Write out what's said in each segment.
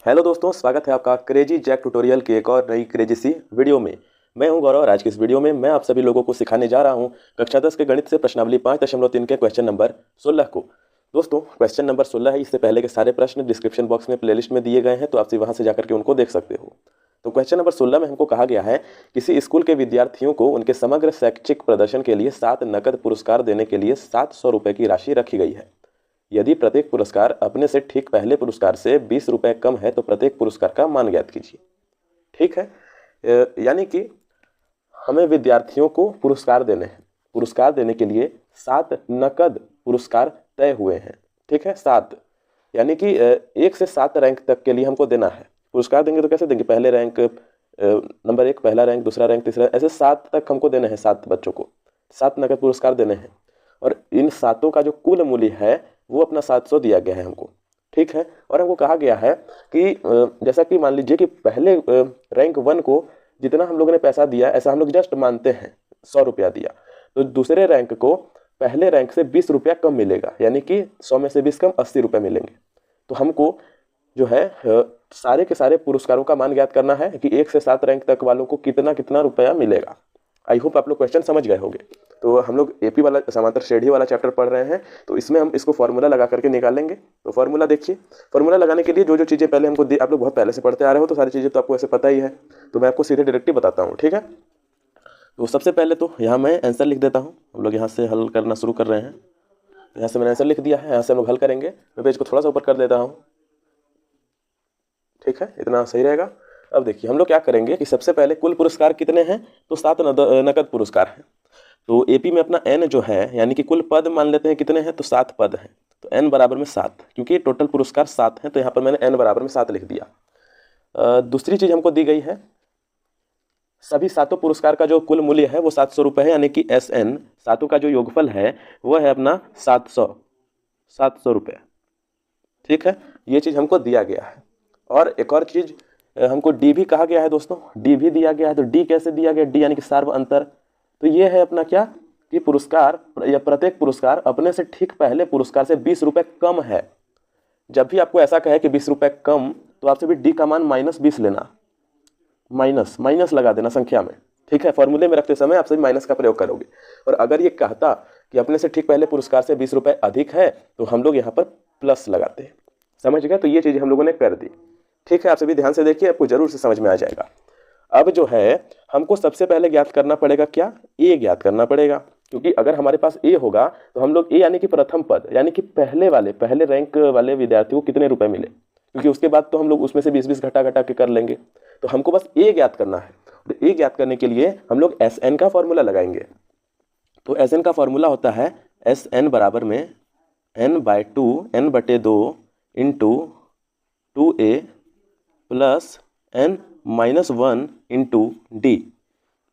Hello दोस्तों, स्वागत है आपका क्रेजी जैक ट्यूटोरियल की एक और नई क्रेजी सी वीडियो में। मैं हूं गौरव और आज की इस वीडियो में मैं आप सभी लोगों को सिखाने जा रहा हूं कक्षा 10 के गणित से प्रश्नावली 5.3 के क्वेश्चन नंबर 16 को। दोस्तों, क्वेश्चन नंबर 16 है। इससे पहले के सारे प्रश्न डिस्क्रिप्शन बॉक्स में प्लेलिस्ट में दिए गए हैं, तो आप वहां से जाकर के उनको देख सकते हो। तो क्वेश्चन नंबर 16 में हमको कहा गया है, किसी स्कूल के विद्यार्थियों को उनके समग्र शैक्षिक प्रदर्शन के लिए 7 नकद पुरस्कार देने के लिए 700 रुपये की राशि रखी गई है। यदि प्रत्येक पुरस्कार अपने से ठीक पहले पुरस्कार से 20 रुपये कम है तो प्रत्येक पुरस्कार का मान ज्ञात कीजिए। ठीक है, यानी कि हमें विद्यार्थियों को पुरस्कार देने हैं। पुरस्कार देने के लिए 7 नकद पुरस्कार तय हुए हैं। ठीक है, 7 यानी कि 1 से 7 रैंक तक के लिए हमको देना है। पुरस्कार देंगे तो कैसे देंगे? पहले रैंक, नंबर 1 पहला रैंक, दूसरा रैंक, तीसरा, ऐसे 7 तक हमको देने हैं। 7 बच्चों को 7 नकद पुरस्कार देने हैं और इन 7 का जो कुल मूल्य है वो अपना 700 दिया गया है हमको। ठीक है, और हमको कहा गया है कि जैसा कि मान लीजिए कि पहले रैंक 1 को जितना हम लोगों ने पैसा दिया, ऐसा हम लोग जस्ट मानते हैं 100 रुपया दिया, तो दूसरे रैंक को पहले रैंक से 20 रुपया कम मिलेगा, यानी कि 100 में से 20 कम 80 रुपये मिलेंगे। तो हमको जो है सारे के सारे पुरस्कारों का मान ज्ञात करना है कि 1 से 7 रैंक तक वालों को कितना कितना रुपया मिलेगा। आई होप आप लोग क्वेश्चन समझ गए होंगे। तो हम लोग एपी वाला समांतर श्रेणी वाला चैप्टर पढ़ रहे हैं, तो इसमें हम इसको फॉर्मूला लगा करके निकालेंगे। तो फॉर्मूला देखिए, फॉर्मूला लगाने के लिए जो जो चीज़ें पहले हमको आप लोग बहुत पहले से पढ़ते आ रहे हो, तो सारी चीज़ें तो आपको ऐसे पता ही है, तो मैं आपको सीधे डायरेक्टली बताता हूँ। ठीक है, तो सबसे पहले तो यहाँ मैं आंसर लिख देता हूँ। हम लोग यहाँ से हल करना शुरू कर रहे हैं। यहाँ से मैंने आंसर लिख दिया है, यहाँ से हम लोग हल करेंगे। मैं पेज को थोड़ा सा ऊपर कर देता हूँ। ठीक है, इतना सही रहेगा। अब देखिए हम लोग क्या करेंगे कि सबसे पहले कुल पुरस्कार कितने हैं, तो 7 नकद पुरस्कार हैं। तो एपी में अपना n जो है, यानी कि कुल पद मान लेते हैं कितने हैं, तो 7 पद हैं। तो n बराबर में 7, क्योंकि टोटल पुरस्कार 7 हैं, तो यहाँ पर मैंने n बराबर में 7 लिख दिया। दूसरी चीज हमको दी गई है, सभी 7 पुरस्कार का जो कुल मूल्य है वो 700 रुपये है, यानी कि SN 7 का जो योगफल है वो है अपना 700 रुपये। ठीक है, ये चीज हमको दिया गया है। और एक और चीज हमको डी भी कहा गया है दोस्तों, डी भी दिया गया है। तो डी कैसे दिया गया? डी यानी कि सार्व अंतर। तो ये है अपना क्या कि पुरस्कार या प्रत्येक पुरस्कार अपने से ठीक पहले पुरस्कार से 20 रुपये कम है। जब भी आपको ऐसा कहे कि 20 रुपये कम, तो आपसे भी डी का मान -20 लेना, माइनस लगा देना संख्या में। ठीक है, फॉर्मूले में रखते समय आप सभी माइनस का प्रयोग करोगे। और अगर ये कहता कि अपने से ठीक पहले पुरस्कार से 20 रुपये अधिक है, तो हम लोग यहाँ पर प्लस लगाते हैं। समझ गए? तो ये चीज़ हम लोगों ने कर दी। ठीक है, आप सभी ध्यान से देखिए, आपको जरूर से समझ में आ जाएगा। अब जो है हमको सबसे पहले ज्ञात करना पड़ेगा क्या? ए ज्ञात करना पड़ेगा, क्योंकि अगर हमारे पास ए होगा तो हम लोग ए यानी कि प्रथम पद, यानी कि पहले रैंक वाले विद्यार्थी को कितने रुपए मिले, क्योंकि उसके बाद तो हम लोग उसमें से 20-20 घटा के कर लेंगे। तो हमको बस ए ज्ञात करना है। तो ए ज्ञात करने के लिए हम लोग SN का फॉर्मूला लगाएंगे। तो SN का फॉर्मूला होता है SN बराबर में n/2 n/2 into 2a plus n-1 into D.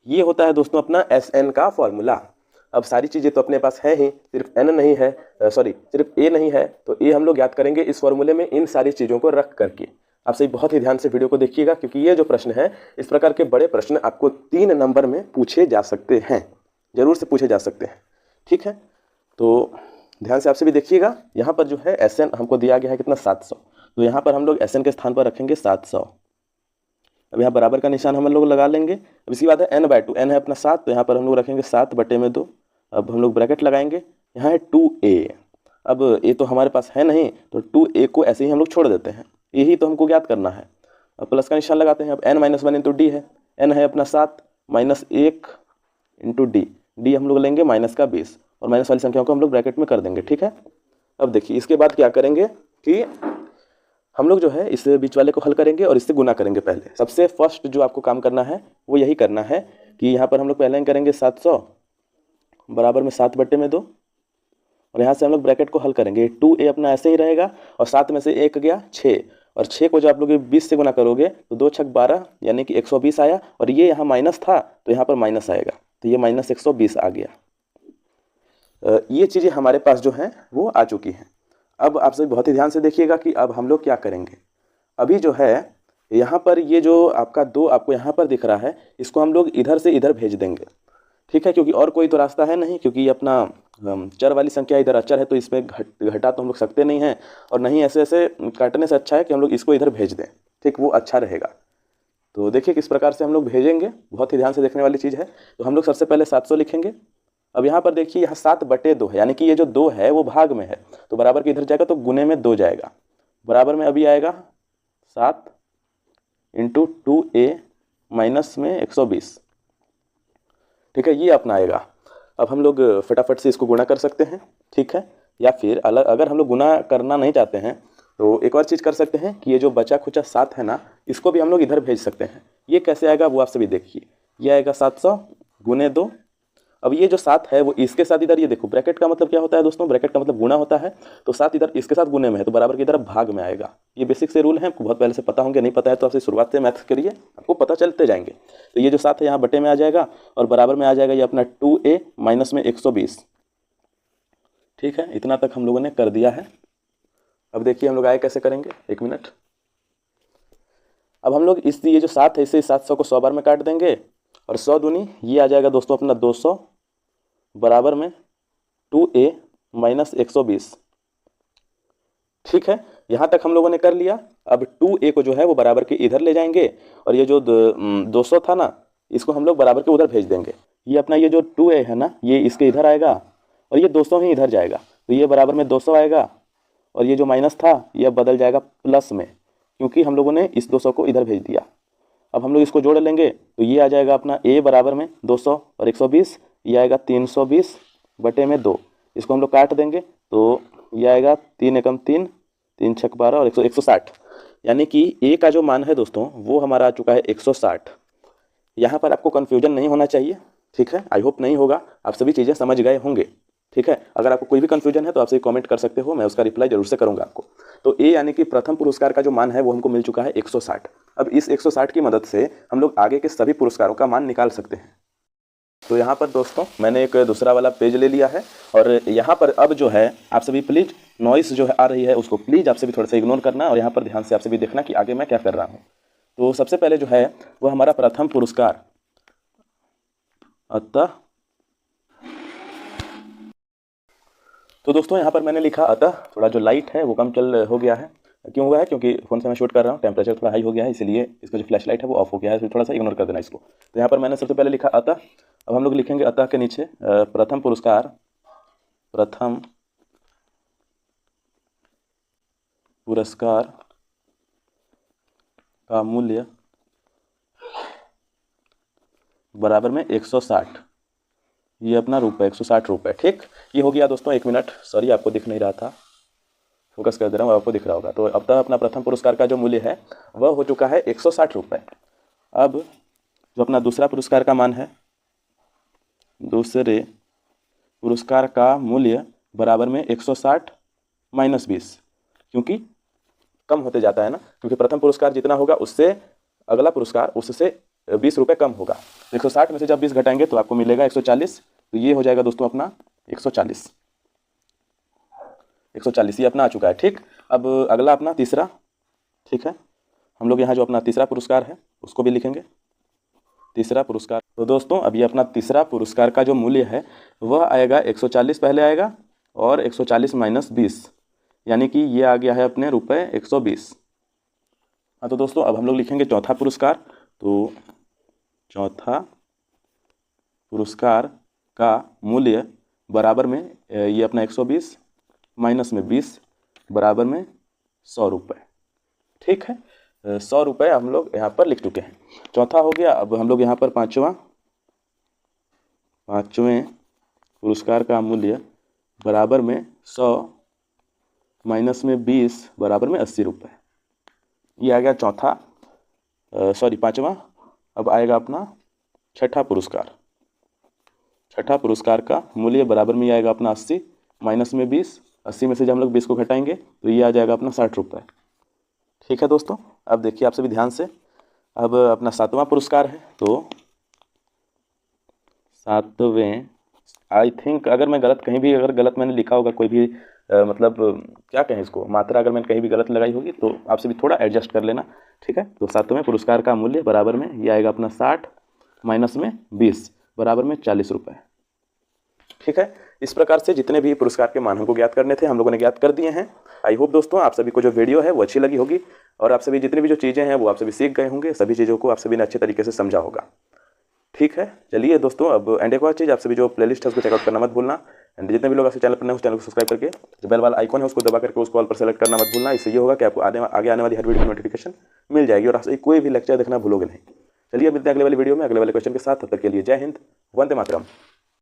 ये होता है दोस्तों अपना SN का फॉर्मूला। अब सारी चीज़ें तो अपने पास है ही, सिर्फ n नहीं है, सिर्फ a नहीं है। तो a हम लोग याद करेंगे इस फॉर्मूले में इन सारी चीज़ों को रख करके। आप सही बहुत ही ध्यान से वीडियो को देखिएगा, क्योंकि ये जो प्रश्न है, इस प्रकार के बड़े प्रश्न आपको 3 नंबर में पूछे जा सकते हैं, जरूर से पूछे जा सकते हैं। ठीक है, तो ध्यान से आपसे भी देखिएगा। यहाँ पर जो है SN हमको दिया गया है कितना, 700। तो यहाँ पर हम लोग SN के स्थान पर रखेंगे 700। अब यहाँ बराबर का निशान हम लोग लगा लेंगे। अब इसकी बात है n/2, n है अपना 7, तो यहाँ पर हम लोग रखेंगे 7/2। अब हम लोग ब्रैकेट लगाएंगे, यहाँ है 2a। अब a तो हमारे पास है नहीं, तो 2a को ऐसे ही हम लोग छोड़ देते हैं। यही तो हमको ज्ञात करना है। अब प्लस का निशान लगाते हैं। अब n-1 इंटू डी है, n है अपना 7 -1 इंटू डी, डी हम लोग लेंगे -20, और माइनस वाली संख्याओं को हम लोग ब्रैकेट में कर देंगे। ठीक है, अब देखिए इसके बाद क्या करेंगे कि हम लोग जो है इस बीच वाले को हल करेंगे और इससे गुना करेंगे। पहले सबसे फर्स्ट जो आपको काम करना है वो यही करना है कि यहाँ पर हम लोग पहले करेंगे 700 बराबर में 7/2, और यहाँ से हम लोग ब्रैकेट को हल करेंगे। 2a अपना ऐसे ही रहेगा, और 7 में से 1 गया 6, और 6 को जो आप लोग 20 से गुना करोगे तो 2 छक 12, यानी कि 120 आया। और ये यहाँ माइनस था तो यहाँ पर माइनस आएगा, तो ये -120 आ गया। ये चीज़ें हमारे पास जो हैं वो आ चुकी हैं। अब आप सभी बहुत ही ध्यान से देखिएगा कि अब हम लोग क्या करेंगे। अभी जो है यहाँ पर ये जो आपका 2 आपको यहाँ पर दिख रहा है, इसको हम लोग इधर से इधर भेज देंगे। ठीक है, क्योंकि और कोई तो रास्ता है नहीं, क्योंकि ये अपना चर वाली संख्या इधर अचर है, तो इसमें घटा तो हम लोग सकते नहीं हैं, और नहीं ऐसे ऐसे काटने से अच्छा है कि हम लोग इसको इधर भेज दें। ठीक, वो अच्छा रहेगा। तो देखिए किस प्रकार से हम लोग भेजेंगे, बहुत ही ध्यान से देखने वाली चीज़ है। तो हम लोग सबसे पहले 700 लिखेंगे। अब यहाँ पर देखिए यहाँ 7/2 है, यानी कि ये जो 2 है वो भाग में है, तो बराबर के इधर जाएगा तो गुने में 2 जाएगा, बराबर में अभी आएगा 7 × 2a माइनस में 120। ठीक है, ये अपना आएगा। अब हम लोग फटाफट से इसको गुणा कर सकते हैं। ठीक है, या फिर अगर हम लोग गुणा करना नहीं चाहते हैं तो एक और चीज़ कर सकते हैं कि ये जो बचा खुचा 7 है ना, इसको भी हम लोग इधर भेज सकते हैं। ये कैसे आएगा वो आप सभी देखिए। ये आएगा 700 × 2। अब ये जो 7 है वो इसके साथ इधर, ये देखो ब्रैकेट का मतलब क्या होता है दोस्तों, ब्रैकेट का मतलब गुणा होता है। तो 7 इधर इसके साथ गुने में है, तो बराबर की इधर भाग में आएगा। ये बेसिक से रूल है, आपको बहुत पहले से पता होंगे, नहीं पता है तो आपसे शुरुआत से मैथ करिए, आपको पता चलते जाएंगे। तो ये जो 7 है यहाँ बटे में आ जाएगा, और बराबर में आ जाएगा ये अपना 2a माइनस में 120। ठीक है, इतना तक हम लोगों ने कर दिया है। अब देखिए हम लोग आगे कैसे करेंगे, 1 मिनट। अब हम लोग ये जो 7 है इसे 700 को 100 बार में काट देंगे, और 100 दूनी ये आ जाएगा दोस्तों अपना 200, बराबर में 2a माइनस 120। ठीक है, यहाँ तक हम लोगों ने कर लिया। अब 2a को जो है वो बराबर के इधर ले जाएंगे, और ये जो 200 था ना, इसको हम लोग बराबर के उधर भेज देंगे। ये अपना ये जो 2a है ना, ये इसके इधर आएगा, और ये 200 ही इधर जाएगा, तो ये बराबर में 200 आएगा, और ये जो माइनस था ये बदल जाएगा प्लस में, क्योंकि हम लोगों ने इस 200 को इधर भेज दिया। अब हम लोग इसको जोड़ लेंगे, तो ये आ जाएगा अपना a बराबर में 200 और 120, ये आएगा 320/2। इसको हम लोग काट देंगे, तो ये आएगा 3 एकम 3, 3 छक 12 और 160, यानी कि a का जो मान है दोस्तों वो हमारा आ चुका है 160। यहाँ पर आपको कन्फ्यूजन नहीं होना चाहिए। ठीक है, आई होप नहीं होगा, आप सभी चीज़ें समझ गए होंगे। ठीक है, अगर आपको कोई भी कन्फ्यूजन है तो आपसे कमेंट कर सकते हो, मैं उसका रिप्लाई जरूर से करूंगा आपको। तो ए यानी कि प्रथम पुरस्कार का जो मान है वो हमको मिल चुका है 160। अब इस 160 की मदद से हम लोग आगे के सभी पुरस्कारों का मान निकाल सकते हैं। तो यहाँ पर दोस्तों मैंने एक दूसरा वाला पेज ले लिया है, और यहाँ पर अब जो है आप सभी प्लीज़ नॉइस जो है आ रही है उसको प्लीज़ आप सभी थोड़ा सा इग्नोर करना, और यहाँ पर ध्यान से आप सभी देखना कि आगे मैं क्या कर रहा हूँ। तो सबसे पहले जो है वो हमारा प्रथम पुरस्कार, अतः। तो दोस्तों यहाँ पर मैंने लिखा अतः, थोड़ा जो लाइट है वो कम चल हो गया है। क्यों हुआ है, क्योंकि फ़ोन से मैं शूट कर रहा हूँ, टेम्परेचर थोड़ा हाई हो गया है, इसलिए इसका जो फ्लैश लाइट है वो ऑफ हो गया है, तो थोड़ा सा इग्नोर कर देना इसको। तो यहाँ पर मैंने सबसे पहले लिखा अतः। अब हम लोग लिखेंगे अतः के नीचे प्रथम पुरस्कार, प्रथम पुरस्कार का मूल्य बराबर में 160, ये अपना रुपये 160 रुपये। ठीक, ये हो गया दोस्तों। 1 मिनट, सॉरी आपको दिख नहीं रहा था, फोकस कर दे रहा हूँ, आपको दिख रहा होगा। तो अब तक अपना प्रथम पुरस्कार का जो मूल्य है वह हो चुका है 160 रुपये। अब जो अपना दूसरा पुरस्कार का मान है, दूसरे पुरस्कार का मूल्य बराबर में 160 माइनस 20, क्योंकि कम होते जाता है ना, क्योंकि प्रथम पुरस्कार जितना होगा उससे अगला पुरस्कार उससे 20 रुपये कम होगा। 160 में से जब 20 घटाएंगे तो आपको मिलेगा 140, तो ये हो जाएगा दोस्तों अपना 140। ये अपना आ चुका है। ठीक, अब अगला अपना तीसरा। ठीक है, हम लोग यहाँ जो अपना तीसरा पुरस्कार है उसको भी लिखेंगे, तीसरा पुरस्कार। तो दोस्तों अब ये अपना तीसरा पुरस्कार का जो मूल्य है वह आएगा 140 पहले आएगा, और 140 माइनस 20, यानी कि ये आ गया है अपने रुपये 120। हाँ, तो दोस्तों अब हम लोग लिखेंगे चौथा पुरस्कार। तो चौथा पुरस्कार का मूल्य बराबर में ये अपना 120 माइनस में 20 बराबर में 100 रुपये। ठीक है, 100 रुपये हम लोग यहाँ पर लिख चुके हैं। चौथा हो गया। अब हम लोग यहाँ पर पाँचवें पुरस्कार का मूल्य बराबर में 100 माइनस में 20 बराबर में 80 रुपये। ये आ गया चौथा, सॉरी पाँचवा। अब आएगा अपना छठा पुरस्कार। छठा पुरस्कार का मूल्य बराबर में आएगा अपना 80 माइनस में 20, 80 में से जब हम लोग 20 को घटाएंगे तो ये आ जाएगा अपना 60 रुपये। ठीक है दोस्तों, अब देखिए आप सभी ध्यान से। अब अपना सातवां पुरस्कार है, तो सातवें, आई थिंक अगर मैं गलत कहीं भी अगर गलत मैंने लिखा होगा, कोई भी मतलब क्या कहें इसको, मात्रा अगर मैंने कहीं भी गलत लगाई होगी तो आप सभी थोड़ा एडजस्ट कर लेना। ठीक है, तो सातवें पुरस्कार का मूल्य बराबर में ये आएगा अपना 60 माइनस में 20, बराबर में 40 रुपये। ठीक है, इस प्रकार से जितने भी पुरस्कार के मान हमको ज्ञात करने थे हम लोगों ने ज्ञात कर दिए हैं। आई होप दोस्तों आप सभी को जो वीडियो है वो अच्छी लगी होगी और आप सभी जितनी भी जो चीज़ें हैं वो आप सभी सीख गए होंगे, सभी चीज़ों को आप सभी ने अच्छे तरीके से समझा होगा। ठीक है, चलिए दोस्तों, अब एंड एक और चीज़, आप सभी जो प्लेलिस्ट है उसको चेकआउट करना मत भूलना। एंड जितने भी लोग आपसे चैनल पर नए उस चैनल को सब्सक्राइब करके जो बेल वाला आइकन है उसको दबा करके उसको ऑल पर सेलेक्ट करना मत भूलना। इससे ये होगा कि आपको आगे आने वाली हर वीडियो की नोटिफिकेशन मिल जाएगी और आप कोई भी लेक्चर देखना भूलोगे नहीं। चलिए मिलते हैं अगले वाली वीडियो में अगले वाले क्वेश्चन के साथ। तब तक के लिए जय हिंद, वंदे मातरम।